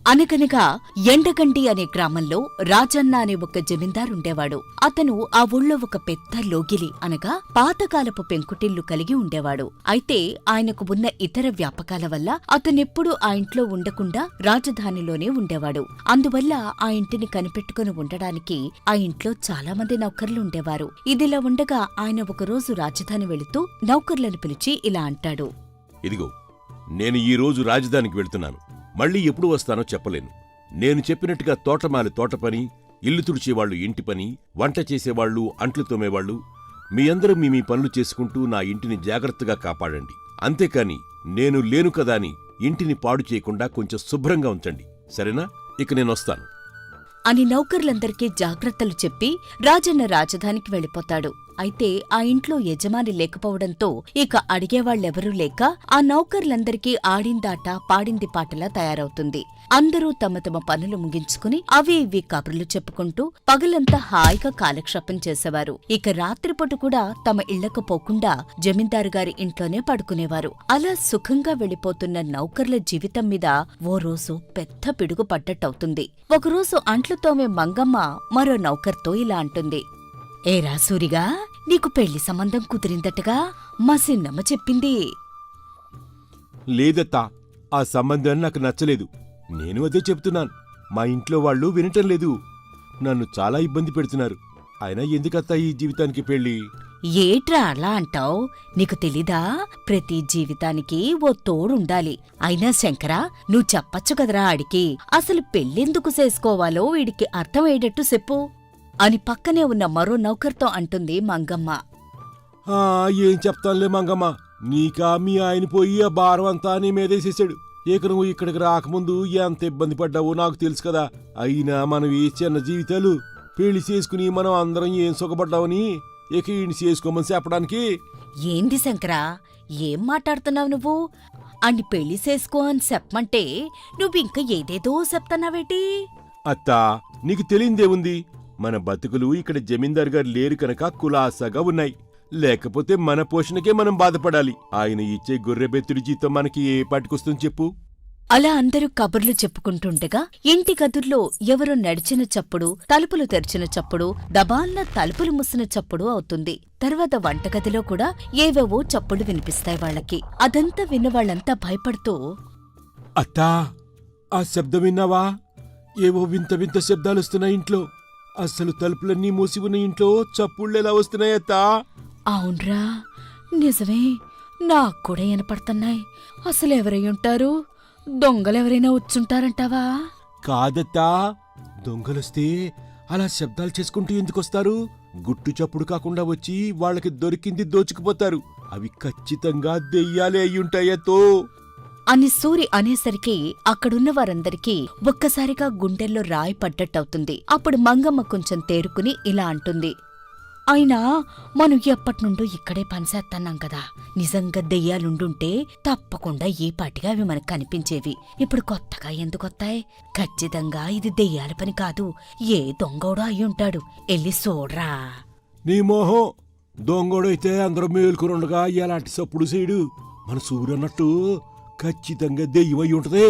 అనగనగా ఎండగండి అనే గ్రామంలో రాజన్న అనే ఒక జమీందారుండేవాడు. అతను ఆ ఊళ్ళో ఒక పెద్ద లోగిలి అనగా పాతకాలపు పెంకుటిల్లు కలిగి ఉండేవాడు. అయితే ఆయనకు ఉన్న ఇతర వ్యాపకాల వల్ల అతనెప్పుడూ ఆ ఇంట్లో ఉండకుండా రాజధానిలోనే ఉండేవాడు. అందువల్ల ఆ ఇంటిని కనిపెట్టుకుని ఉండడానికి ఆ ఇంట్లో చాలా మంది నౌకర్లు ఉండేవారు. ఇదిలా ఉండగా ఆయన ఒకరోజు రాజధాని వెళుతూ నౌకర్లను పిలిచి ఇలా అంటాడు. ఇదిగో, నేను ఈ రోజు రాజధానికి వెళ్తున్నాను. మళ్ళీ ఎప్పుడు వస్తానో చెప్పలేను. నేను చెప్పినట్టుగా తోటమాలి తోట పని, ఇల్లు తుడిచేవాళ్లు ఇంటి పని, వంట చేసేవాళ్లు అంట్లు తోమేవాళ్లు మీ అందరూ మీ పనులు చేసుకుంటూ నా ఇంటిని జాగ్రత్తగా కాపాడండి. అంతేకాని నేను లేను కదా అని ఇంటిని పాడు చేయకుండా కొంచెం శుభ్రంగా ఉంచండి. సరేనా? ఇక నేనొస్తాను అని నౌకర్లందరికీ జాగ్రత్తలు చెప్పి రాజన్న రాజధానికి వెళ్ళిపోతాడు. అయితే ఆ ఇంట్లో యజమాని లేకపోవడంతో ఇక అడిగేవాళ్లెవరూ లేక ఆ నౌకర్లందరికీ ఆడిందాట పాడింది పాటలా తయారవుతుంది. అందరూ తమ తమ పనులు ముగించుకుని అవి ఇవి కబుర్లు చెప్పుకుంటూ పగలంతా హాయిగా కాలక్షేపం చేసేవారు. ఇక రాత్రిపూట కూడా తమ ఇళ్లకు పోకుండా జమీందారుగారి ఇంట్లోనే పడుకునేవారు. అలా సుఖంగా వెళ్లిపోతున్న నౌకర్ల జీవితం మీద ఓ రోజు పెద్ద పిడుగు పడ్డట్టవుతుంది. ఒకరోజు అంట్లు తోమే మంగమ్మ మరో నౌకర్తో ఇలా అంటుంది. ఏరా సూరిగా, నీకు పెళ్లి సంబంధం కుదిరిందటగా మా సిన్నమ్మ చెప్పింది. లేదత్తా, ఆ సంబంధం నాకు నచ్చలేదు. నేను అదే చెప్తున్నాను. మా ఇంట్లో వాళ్ళు వినటం లేదు. నన్ను చాలా ఇబ్బంది పెడుతున్నారు. అయినా ఎందుకత్తా ఈ జీవితానికి పెళ్లి? ఏట్రా అలా అంటావ్? నీకు తెలీదా? ప్రతి జీవితానికి ఓ తోడుండాలి. అయినా శంకరా, నువ్వు చెప్పచ్చు కదరా ఆడికి. అసలు పెళ్ళెందుకు చేసుకోవాలో వీడికి అర్థమయ్యేటట్టు చెప్పు అని పక్కనే ఉన్న మరో నౌకర్తో అంటుంది మంగమ్మ. ఏం చెప్తానులే మంగమ్మ, నీకా మీ ఆయన పోయి ఆ భారం అంతా నీ మీదేసేసాడు. ఇక నువ్వు ఇక్కడికి రాకముందు ఎంత ఇబ్బంది పడ్డావో నాకు తెలుసు కదా. అయినా మనం ఏ చిన్న జీవితాలు పెళ్లి చేసుకుని మనం అందరం ఏం సుఖపడ్డావని ఇక ఈయన చేసుకోమని చెప్పడానికి. ఏంది శంకరా, ఏం మాట్లాడుతున్నావు నువ్వు? అన్ని పెళ్లి చేసుకో అని చెప్పమంటే నువ్వింక ఏదేదో చెప్తున్నావేటి? అత్తా, నీకు తెలియందేముంది? మన బతుకులు ఇక్కడ జమీందారు గారు లేరు కనుక కులాసాగా ఉన్నాయి. లేకపోతే మన పోషణకే మనం బాధపడాలి. ఆయన ఇచ్చే గొర్రెబెత్తుడి జీతం మనకి ఏ పాటికొస్తుంది చెప్పు? అలా అందరూ కబుర్లు చెప్పుకుంటుండగా ఇంటి గదుల్లో ఎవరో నడిచిన చప్పుడు, తలుపులు తెరిచిన చప్పుడు, దబాల్న తలుపులు మూసిన చప్పుడు అవుతుంది. తర్వాత వంటగదిలో కూడా ఏవేవో చప్పుడు వినిపిస్తాయి వాళ్ళకి. అదంతా విన్నవాళ్లంతా భయపడుతూ, అత్తా, ఆ శబ్దం విన్నావా? ఏవో వింత వింత శబ్దాలొస్తున్నాయి ఇంట్లో. అసలు తలుపులన్నీ మూసి ఉన్న ఇంట్లో చప్పుళ్ళెలా వస్తున్నాయత్తా? అవునరా, నిజమే, నాక్కూడా వినపడుతున్నాయి. అసలెవరయ్యుంటారు? దొంగలెవరైనా వచ్చుంటారంటావా? కాదత్తా, దొంగలొస్తే అలా శబ్దాలు చేసుకుంటూ ఎందుకొస్తారు? గుట్టు చప్పుడు కాకుండా వచ్చి వాళ్ళకి దొరికింది దోచుకుపోతారు. అవి ఖచ్చితంగా దెయ్యాలే అయ్యుంటాయతో అని సూరి అనేసరికి అక్కడున్న వారందరికీ ఒక్కసారిగా గుండెల్లో రాయి పడ్డట్టవుతుంది. అప్పుడు మంగమ్మ కొంచెం తేరుకుని ఇలా అంటుంది. అయినా మనం ఎప్పటినుండో ఇక్కడే పనిచేస్తున్నాం కదా. నిజంగా దెయ్యాలుండుంటే తప్పకుండా ఈ పాటిగా అవి మనకు కనిపించేవి. ఇప్పుడు కొత్తగా ఎందుకొత్తాయి? ఖచ్చితంగా ఇది దెయ్యాల పని కాదు, ఏ దొంగోడో అయ్యుంటాడు. ఎల్లి చూడ్రా. నీ మోహం, దొంగోడైతే అందరూ మేల్కొనుండగా ఎలాంటి సప్పుడు చేయడు. మన సూరన్నట్టు ఖచ్చితంగా దెయ్యమై ఉంటదే.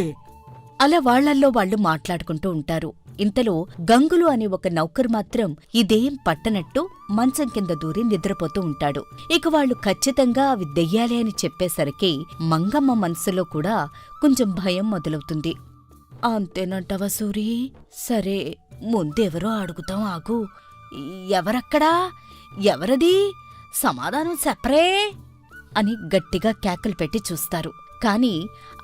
అలా వాళ్లల్లో వాళ్లు మాట్లాడుకుంటూ ఉంటారు. ఇంతలో గంగులు అనే ఒక నౌకరు మాత్రం ఇదేం పట్టనట్టు మంచం కింద దూరి నిద్రపోతూ ఉంటాడు. ఇక వాళ్లు ఖచ్చితంగా అవి దెయ్యాలే అని చెప్పేసరికి మంగమ్మ మనసులో కూడా కొంచెం భయం మొదలవుతుంది. అంతేనంటావా సూరి? సరే, ముందెవరో అడుగుతాం, ఆగు. ఎవరక్కడా? ఎవరది? సమాధానం చెప్పరే అని గట్టిగా కేకలు పెట్టి చూస్తారు. కాని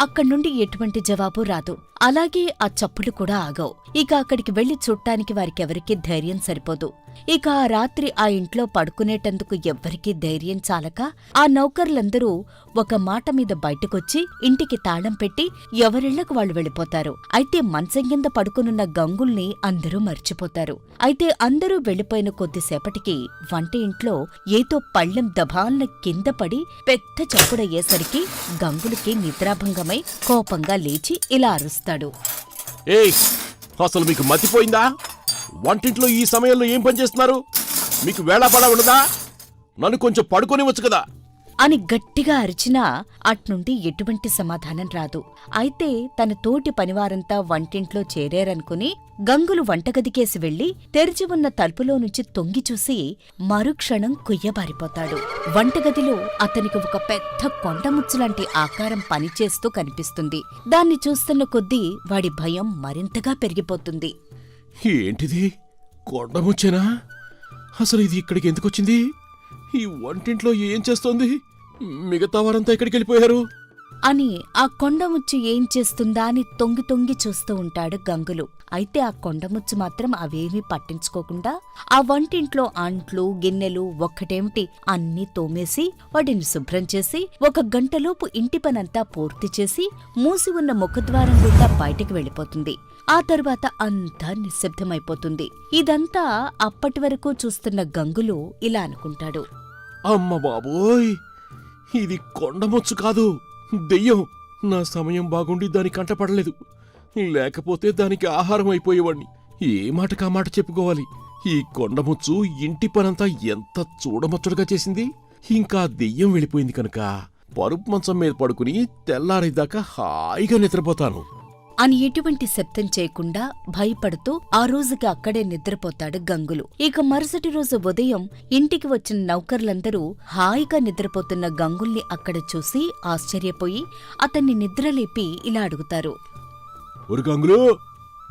అక్కడ్నుండి ఎటువంటి జవాబు రాదు. అలాగే ఆ చప్పులు కూడా ఆగవు. ఇక అక్కడికి వెళ్లి చూడ్డానికి వారికెవరికీ ధైర్యం సరిపోదు. ఇక ఆ రాత్రి ఆ ఇంట్లో పడుకునేటందుకు ఎవ్వరికీ ధైర్యం చాలక ఆ నౌకర్లందరూ ఒక మాట మీద బయటకొచ్చి ఇంటికి తాళం పెట్టి ఎవరిళ్లకు వాళ్లు వెళ్ళిపోతారు. అయితే మంచం కింద పడుకునున్న గంగుల్ని అందరూ మర్చిపోతారు. అయితే అందరూ వెళ్లిపోయిన కొద్దిసేపటికి వంట ఇంట్లో ఏదో పళ్ళెం దబాల్న కింద పడి పెద్ద చప్పుడయ్యేసరికి గంగులకి నిద్రాభంగమై కోపంగా లేచి ఇలా అరుస్తాడు. ఏయ్, అసలు మీకు మతిపోయిందా? వంటింట్లో ఈ సమయంలో ఏం పని చేస్తున్నారు? మీకు వేళాపడా ఉండదా? నన్ను కొంచెం పడుకోనివచ్చు కదా అని గట్టిగా అరిచినా అట్నుండి ఎటువంటి సమాధానం రాదు. అయితే తన తోటి పనివారంతా వంటింట్లో చేరారనుకుని గంగులు వంటగదికేసి వెళ్లి తెరిచి ఉన్న తలుపులో నుంచి తొంగి చూసి మరుక్షణం కుయ్యబారిపోతాడు. వంటగదిలో అతనికి ఒక పెద్ద కొండముచ్చులాంటి ఆకారం పనిచేస్తూ కనిపిస్తుంది. దాన్ని చూస్తున్న కొద్దీ వాడి భయం మరింతగా పెరిగిపోతుంది. ఏంటిది? కొండముచ్చేనా? అసలు ఇది ఇక్కడికి ఎందుకొచ్చింది? ఈ వంటింట్లో ఏం చేస్తోంది? మిగతా వారంతా ఎక్కడికి వెళ్ళిపోయారు? అని ఆ కొండముచ్చు ఏం చేస్తుందా అని తొంగి తొంగి చూస్తూ ఉంటాడు గంగులు. అయితే ఆ కొండముచ్చు మాత్రం అవేమీ పట్టించుకోకుండా ఆ వంటింట్లో అంట్లు గిన్నెలు ఒక్కటేమిటి అన్నీ తోమేసి వాటిని శుభ్రం చేసి 1 గంటలోపు ఇంటి పనంతా పూర్తి చేసి మూసి ఉన్న ముఖద్వారం గుండా బయటికి వెళ్ళిపోతుంది. ఆ తరువాత అంతా నిశ్శబ్దమైపోతుంది. ఇదంతా అప్పటి వరకు చూస్తున్న గంగులు ఇలా అనుకుంటాడు. అమ్మ బాబోయ్! ఇది కొండముచ్చు కాదు, దెయ్యం. నా సమయం బాగుండి దాని కంటపడలేదు. లేకపోతే దానికి ఆహారం అయిపోయేవాణ్ణి. ఏ మాటకా మాట చెప్పుకోవాలి. ఈ కొండముచ్చు ఇంటి పనంతా ఎంత చూడముచ్చటగా చేసింది. ఇంకా దెయ్యం వెళ్ళిపోయింది కనుక పరుపు మంచం మీద పడుకుని తెల్లారేదాకా హాయిగా నిద్రపోతాను అని ఎటువంటి శబ్దం చేయకుండా భయపడుతూ ఆ రోజుకి అక్కడే నిద్రపోతాడు గంగులు. ఇక మరుసటి రోజు ఉదయం ఇంటికి వచ్చిన నౌకర్లందరూ హాయిగా నిద్రపోతున్న గంగుల్ని అక్కడ చూసి ఆశ్చర్యపోయి అతన్ని నిద్రలేపి ఇలా అడుగుతారు. ఒరు గంగులు,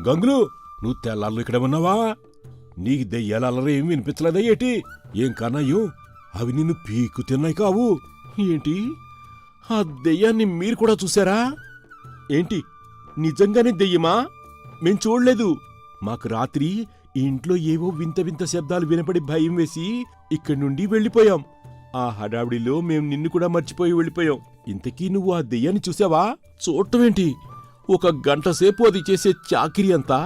గంగులు, నువ్వు తెల్లాళ్ళు ఇక్కడ ఉన్నావా? నీకు దెయ్యాల అల్లరి ఏం వినిపించలేదా ఏటి? ఏం కన్నాయో అవి నిన్ను పీకు తిన్నాయి కావు ఏంటి? ఆ దెయ్యాన్ని మీరు కూడా చూశారా ఏంటి? నిజంగానే దెయ్యమా? మేం చూడలేదు. మాకు రాత్రి ఇంట్లో ఏవో వింత వింత శబ్దాలు వినపడి భయం వేసి ఇక్కడి నుండి వెళ్ళిపోయాం. ఆ హడావిడిలో మేం నిన్ను కూడా మర్చిపోయి వెళ్ళిపోయాం. ఇంతకీ నువ్వు ఆ దెయ్యాన్ని చూసావా? చూడటమేంటి, 1 గంట సేపు అది చేసే చాకిరీ అంతా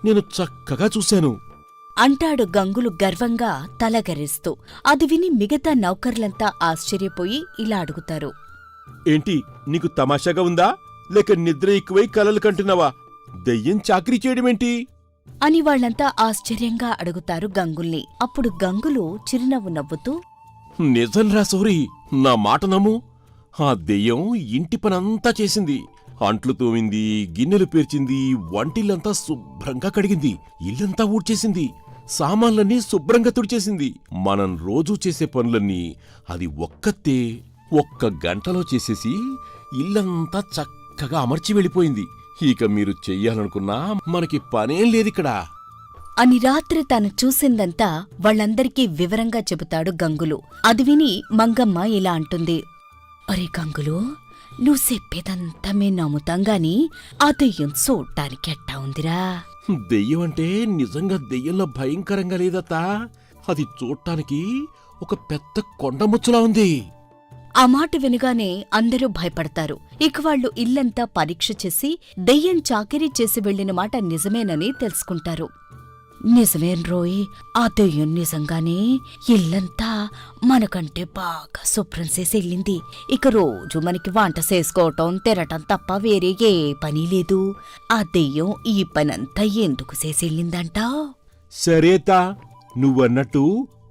నేను చక్కగా చూశాను అంటాడు గంగులు గర్వంగా తలగరిస్తూ. అది విని మిగతా నౌకర్లంతా ఆశ్చర్యపోయి ఇలా అడుగుతారు. ఏంటి, నీకు తమాషాగా ఉందా? లేక నిద్ర ఎక్కువై కలలు కంటున్నావా? దెయ్యం చాకరీ చేయడమేంటి అని వాళ్లంతా ఆశ్చర్యంగా అడుగుతారు గంగుల్ని. అప్పుడు గంగులు చిరునవ్వు నవ్వుతూ, నిజంరా సోరీ, నా మాట నమ్ము. ఆ దెయ్యం ఇంటి పనంతా చేసింది. అంట్లు తోమింది, గిన్నెలు పేర్చింది, వంటిల్లంతా శుభ్రంగా కడిగింది, ఇల్లంతా ఊడ్చేసింది, సామాన్లన్నీ శుభ్రంగా తుడిచేసింది. మనం రోజూ చేసే పనులన్నీ అది ఒక్కతే 1 గంటలో చేసేసి ఇల్లంతా చక్కగా అమర్చి వెళ్ళిపోయింది. ఇక మీరు చెయ్యాలనుకున్నా మనకి పనేం లేదిక్కడ అని రాత్రి తాను చూసిందంతా వాళ్ళందరికీ వివరంగా చెబుతాడు గంగులు. అది విని మంగమ్మ ఇలా అంటుంది. అరే గంగులు, నువ్వు చెప్పేదంతా మేం నమ్ముతాం గాని ఆ దెయ్యం చూడ్డానికి ఎట్టా ఉందిరా? దెయ్యం అంటే నిజంగా దెయ్యంలో భయంకరంగా లేదత్తా. అది చూడటానికి ఒక పెద్ద కొండముచ్చులా ఉంది. ఆ మాట వినగానే అందరూ భయపడతారు. ఇక వాళ్లు ఇల్లంతా పరీక్ష చేసి దెయ్యం చాకిరీ చేసి వెళ్లిన మాట నిజమేనని తెలుసుకుంటారు. నిజమేన్రోయ్, ఆ దెయ్యం నిజంగానే ఇల్లంతా మనకంటే బాగా శుభ్రం చేసి వెళ్ళింది. ఇక రోజు మనకి వంట చేసుకోవటం తినటం తప్ప వేరే ఏ పని లేదు. ఆ దెయ్యం ఈ పనంతా ఎందుకు చేసి వెళ్ళిందంటా? సరేతా, నువ్వన్నట్టు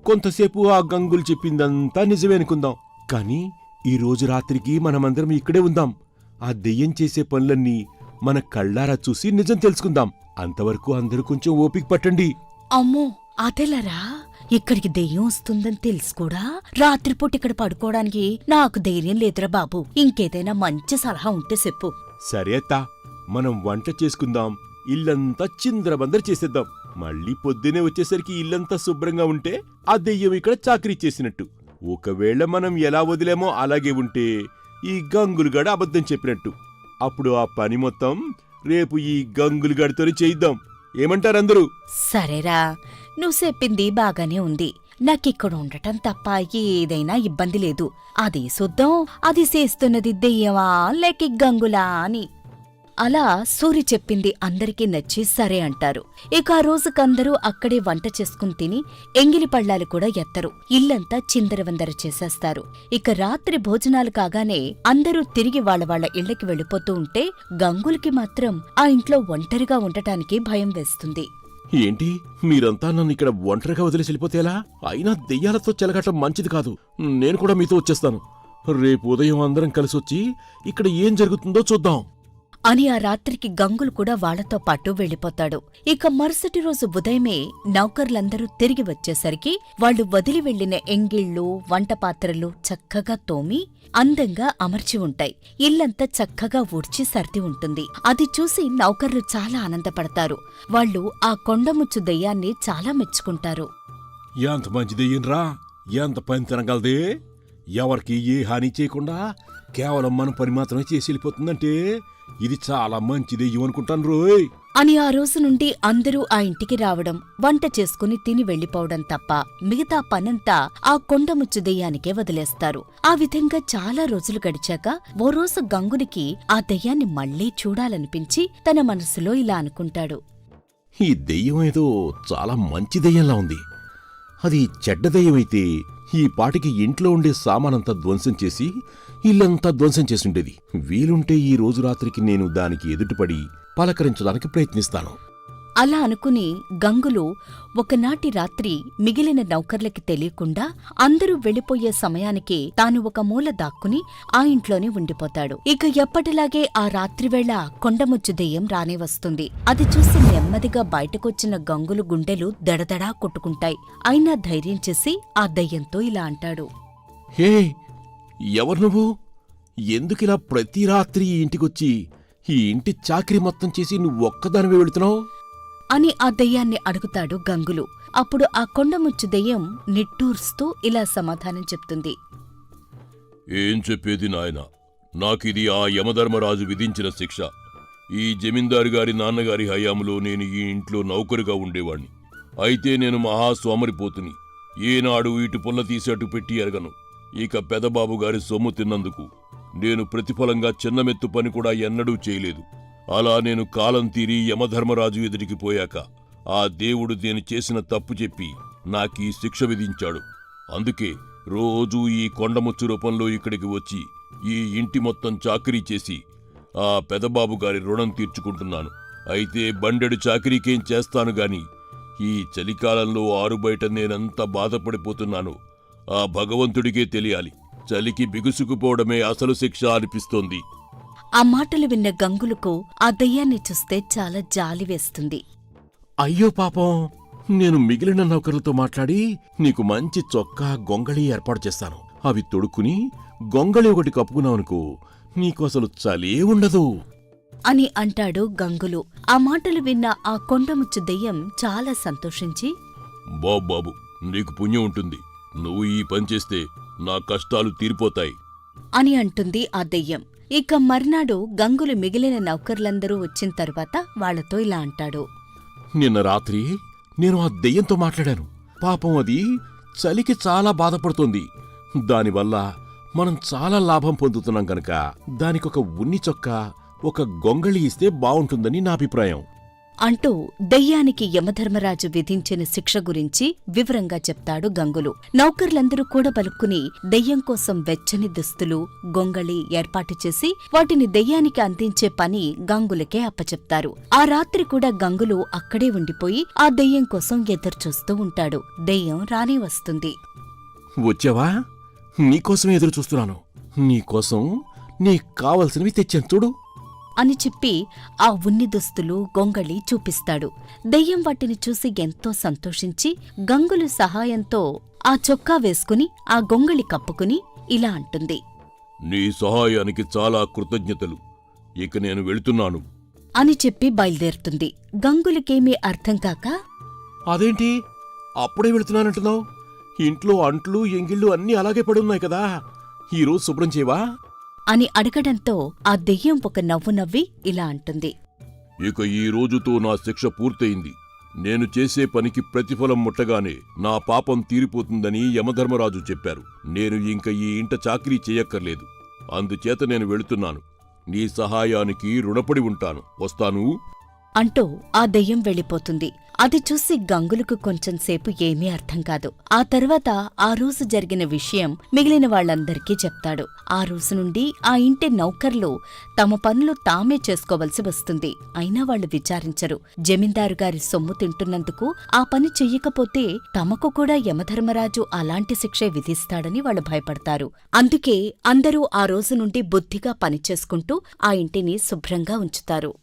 కొంతసేపు ఆ గంగులు చెప్పిందంతా నిజమే అనుకుందాం. కాని ఈ రోజు రాత్రికి మనమందరం ఇక్కడే ఉందాం. ఆ దెయ్యం చేసే పనులన్నీ మన కళ్ళారా చూసి నిజం తెలుసుకుందాం. అంతవరకు అందరూ కొంచెం ఓపిక పట్టండి. అమ్మో, అదెలరా? ఇక్కడికి దెయ్యం వస్తుందని తెలుసు కూడా రాత్రిపూట ఇక్కడ పడుకోవడానికి నాకు ధైర్యం లేదురా బాబు. ఇంకేదైనా మంచి సలహా ఉంటే చెప్పు. సరే అత్తా, మనం వంట చేసుకుందాం, ఇల్లంతా చిందరబందర చేసేద్దాం. మళ్ళీ పొద్దునే వచ్చేసరికి ఇల్లంతా శుభ్రంగా ఉంటే ఆ దెయ్యం ఇక్కడ చాకరీ చేసినట్టు. ఒకవేళ మనం ఎలా వదిలేమో అలాగే ఉంటే ఈ గంగులుగాడు అబద్ధం చెప్పినట్టు. అప్పుడు ఆ పని మొత్తం రేపు ఈ గంగులుగాడితోనే చేయిద్దాం. ఏమంటారందరూ? సరేరా, నువ్వు చెప్పింది బాగానే ఉంది. నాకిక్కడ ఉండటం తప్ప ఏదైనా ఇబ్బంది లేదు. అది చూద్దాం, అది చేస్తున్నది దెయ్యమా లేక గంగులా అని. అలా సూరి చెప్పింది అందరికీ నచ్చి సరే అంటారు. ఇక ఆ రోజుకందరూ అక్కడే వంట చేసుకుని తిని ఎంగిలి పళ్ళాలు కూడా ఎత్తరు. ఇల్లంతా చిందరవందర చేసేస్తారు. ఇక రాత్రి భోజనాలు కాగానే అందరూ తిరిగి వాళ్ళ ఇళ్లకి వెళ్ళిపోతూ ఉంటే గంగులకి మాత్రం ఆ ఇంట్లో ఒంటరిగా ఉండటానికి భయం వేస్తుంది. ఏంటి, మీరంతా నన్ను ఇక్కడ ఒంటరిగా వదిలేసి వెళ్ళిపోతేలా? అయినా దెయ్యాలతో చెలగటం మంచిది కాదు. నేను కూడా మీతో వచ్చేస్తాను. రేపు ఉదయం అందరం కలిసొచ్చి ఇక్కడ ఏం జరుగుతుందో చూద్దాం అని ఆ రాత్రికి గంగులు కూడా వాళ్లతో పాటు వెళ్ళిపోతాడు. ఇక మరుసటి రోజు ఉదయమే నౌకర్లందరూ తిరిగి వచ్చేసరికి వాళ్లు వదిలి వెళ్లిన ఎంగిళ్లు, వంటపాత్రలు చక్కగా తోమి అందంగా అమర్చి ఉంటాయి. ఇల్లంతా చక్కగా ఊడ్చి సర్ది ఉంటుంది. అది చూసి నౌకర్లు చాలా ఆనందపడతారు. వాళ్లు ఆ కొండముచ్చు దెయ్యాన్ని చాలా మెచ్చుకుంటారు. ఎంత మంచిదయ్యిండ్రా, ఎంత పని తినగలదే, ఎవరికి ఏ హాని చేయకుండా కేవలం మన పని మాత్రమే చేసి వెళ్ళిపోతుందంటే ఇది చాలా మంచిదెయ్యం అనుకుంటాను రోయ్ అని ఆ రోజు నుండి అందరూ ఆ ఇంటికి రావడం, వంట చేసుకుని తిని వెళ్లిపోవడం తప్ప మిగతా పనంతా ఆ కొండముచ్చు దెయ్యానికే వదిలేస్తారు. ఆ విధంగా చాలా రోజులు గడిచాక ఓ రోజు గంగునికి ఆ దెయ్యాన్ని మళ్లీ చూడాలనిపించి తన మనసులో ఇలా అనుకుంటాడు. ఈ దెయ్యం ఏదో చాలా మంచి దెయ్యంలా ఉంది. అది చెడ్డ దెయ్యమైతే ఈ పాటికి ఇంట్లో ఉండే సామానంతా ధ్వంసం చేసి ఇల్లంతా ధ్వంసం చేసుండేది. వీలుంటే ఈ రోజు రాత్రికి నేను దానికి ఎదుటిపడి పలకరించడానికి ప్రయత్నిస్తాను. అలా అనుకుని గంగులు ఒకనాటి రాత్రి మిగిలిన నౌకర్లకి తెలియకుండా అందరూ వెళ్లిపోయే సమయానికి తాను ఒక మూల దాక్కుని ఆ ఇంట్లోనే ఉండిపోతాడు. ఇక ఎప్పటిలాగే ఆ రాత్రివేళ కొండముచ్చు దెయ్యం రానే వస్తుంది. అది చూసి నెమ్మదిగా బయటకొచ్చిన గంగులు గుండెలు దడదడా కొట్టుకుంటాయి. అయినా ధైర్యం చేసి ఆ దెయ్యంతో ఇలా అంటాడు. హే, ఎవరు నువ్వు? ఎందుకిలా ప్రతి రాత్రి ఈ ఇంటికొచ్చి ఈ ఇంటి చాకిరీ మొత్తం చేసి నువ్వొక్కదానివే వెళుతున్నావు అని ఆ దెయ్యాన్ని అడుగుతాడు గంగులు. అప్పుడు ఆ కొండముచ్చు దెయ్యం నిట్టూర్స్తూ ఇలా సమాధానం చెప్తుంది. ఏం చెప్పేది నాయనా, నాకిది ఆ యమధర్మరాజు విధించిన శిక్ష. ఈ జమీందారు గారి నాన్నగారి హయాంలో నేను ఈ ఇంట్లో నౌకరుగా ఉండేవాణ్ణి. అయితే నేను మహాస్వామరిపోతుని. ఏనాడు ఇటు పుల్ల తీసి అటు పెట్టి ఎరగను. ఇక పెదబాబు గారి సొమ్ము తిన్నందుకు నేను ప్రతిఫలంగా చిన్నమెత్తు పని కూడా ఎన్నడూ చేయలేదు. అలా నేను కాలం తీరి యమధర్మరాజు ఎదుటికి పోయాక ఆ దేవుడు నేను చేసిన తప్పు చెప్పి నాకీ శిక్ష విధించాడు. అందుకే రోజూ ఈ కొండముచ్చు రూపంలో ఇక్కడికి వచ్చి ఈ ఇంటి మొత్తం చాకిరీ చేసి ఆ పెదబాబు గారి రుణం తీర్చుకుంటున్నాను. అయితే బండెడు చాకిరీకేం చేస్తాను గాని ఈ చలికాలంలో ఆరుబయట నేనెంత బాధపడిపోతున్నానో ఆ భగవంతుడికే తెలియాలి. చలికి బిగుసుకుపోవడమే అసలు శిక్ష అనిపిస్తోంది. ఆ మాటలు విన్న గంగులకు ఆ దెయ్యాన్ని చూస్తే చాలా జాలి వేస్తుంది. అయ్యో పాపం, నేను మిగిలిన నౌకర్లతో మాట్లాడి నీకు మంచి చొక్కా, గొంగళి ఏర్పాటు చేస్తాను. అవి తొడుక్కుని గొంగళి ఒకటి కప్పుకున్నావనుకో, నీకు అసలు చలే ఉండదు అని అంటాడు గంగులు. ఆ మాటలు విన్న ఆ కొండముచ్చు దెయ్యం చాలా సంతోషించి, బాబు, నీకు పుణ్యం ఉంటుంది. నువ్వు ఈ పని చేస్తే నా కష్టాలు తీరిపోతాయి అని అంటుంది ఆ దెయ్యం. ఇక మర్నాడు గంగులు మిగిలిన నౌకర్లందరూ వచ్చిన తరువాత వాళ్లతో ఇలా అంటాడు. నిన్న రాత్రి నేను ఆ దెయ్యంతో మాట్లాడాను. పాపం అది చలికి చాలా బాధపడుతోంది. దానివల్ల మనం చాలా లాభం పొందుతున్నాం గనక దానికొక ఉన్ని చొక్కా, ఒక గొంగళి ఇస్తే బావుంటుందని నా అభిప్రాయం అంటూ దెయ్యానికి యమధర్మరాజు విధించిన శిక్ష గురించి వివరంగా చెప్తాడు గంగులు. నౌకర్లందరూ కూడా పలుక్కుని దెయ్యం కోసం వెచ్చని దుస్తులు, గొంగళి ఏర్పాటు చేసి వాటిని దెయ్యానికి అందించే పని గంగులకే అప్పచెప్తారు. ఆ రాత్రి కూడా గంగులు అక్కడే ఉండిపోయి ఆ దెయ్యం కోసం ఎదురుచూస్తూ ఉంటాడు. దెయ్యం రానే వస్తుంది. వచ్చావా? నీకోసమే ఎదురు చూస్తున్నాను. నీకోసం నీకు కావలసినవి తెచ్చాను చూడు అని చెప్పి ఆ ఉన్ని దుస్తులు, గొంగళి చూపిస్తాడు. దెయ్యం వాటిని చూసి ఎంతో సంతోషించి గంగులు సహాయంతో ఆ చొక్కా వేసుకుని ఆ గొంగళి కప్పుకుని ఇలా అంటుంది. నీ సహాయానికి చాలా కృతజ్ఞతలు. ఇక నేను వెళుతున్నాను అని చెప్పి బయలుదేరుతుంది. గంగులకేమీ అర్థం కాక, అదేంటి అప్పుడే వెళుతున్నానంటున్నావు? ఇంట్లో అంట్లు, ఎంగిళ్ళు అన్నీ అలాగే పడున్నాయి కదా, ఈరోజు శుభ్రం చేయవా అని అడగడంతో ఆ దెయ్యం ఒక నవ్వు నవ్వి ఇలా అంటుంది. ఇక ఈ రోజుతో నా శిక్ష పూర్తయింది. నేను చేసే పనికి ప్రతిఫలం ముట్టగానే నా పాపం తీరిపోతుందని యమధర్మరాజు చెప్పారు. నేను ఇంక ఈ ఇంట చాకిరీ చేయక్కర్లేదు. అందుచేత నేను వెళుతున్నాను. నీ సహాయానికి రుణపడి ఉంటాను. వస్తాను అంటూ ఆ దెయ్యం వెళ్ళిపోతుంది. అది చూసి గంగులకు కొంచెం సేపు ఏమీ అర్థం కాదు. ఆ తర్వాత ఆ రోజు జరిగిన విషయం మిగిలిన వాళ్ళందరికీ చెప్తాడు. ఆ రోజు నుండి ఆ ఇంటి నౌకర్లు తమ పనులు తామే చేసుకోవలసి వస్తుంది. అయినా వాళ్ళు విచారించరు. జమీందారు గారి సొమ్ము తింటున్నందుకు ఆ పని చెయ్యకపోతే తమకు కూడా యమధర్మరాజు అలాంటి శిక్షే విధిస్తాడని వాళ్ళు భయపడతారు. అందుకే అందరూ ఆ రోజు నుండి బుద్ధిగా పనిచేసుకుంటూ ఆ ఇంటిని శుభ్రంగా ఉంచుతారు.